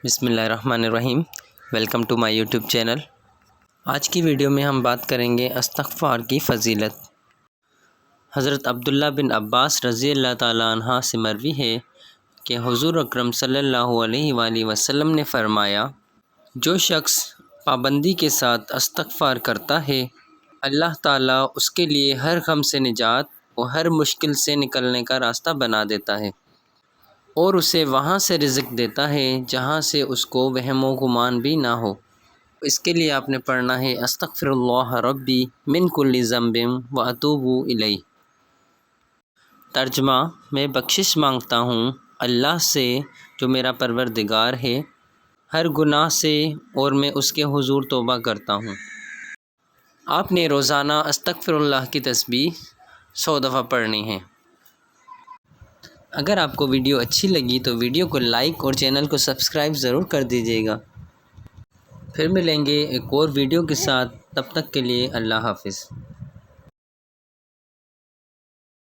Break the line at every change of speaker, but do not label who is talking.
بسم اللہ الرحمن الرحیم۔ Welcome to my YouTube channel. آج کی ویڈیو میں ہم بات کریں گے استغفار کی فضیلت۔ حضرت عبداللہ بن عباس رضی اللہ تعالیٰ عنہ سے مروی ہے کہ حضور اکرم صلی اللہ علیہ وآلہ وسلم نے فرمایا، جو شخص پابندی کے ساتھ استغفار کرتا ہے، اللہ تعالیٰ اس کے لیے ہر غم سے نجات اور ہر مشکل سے نکلنے کا راستہ بنا دیتا ہے، اور اسے وہاں سے رزق دیتا ہے جہاں سے اس کو وہم و گمان بھی نہ ہو۔ اس کے لیے آپ نے پڑھنا ہے استغفر اللہ ربی من کل ذنب واتوب الیہ۔ ترجمہ: میں بخشش مانگتا ہوں اللہ سے جو میرا پروردگار ہے ہر گناہ سے، اور میں اس کے حضور توبہ کرتا ہوں۔ آپ نے روزانہ استغفر اللہ کی تسبیح 100 دفعہ پڑھنی ہے۔ اگر آپ کو ویڈیو اچھی لگی تو ویڈیو کو لائک اور چینل کو سبسکرائب ضرور کر دیجیے گا۔ پھر ملیں گے ایک اور ویڈیو کے ساتھ، تب تک کے لیے اللہ حافظ۔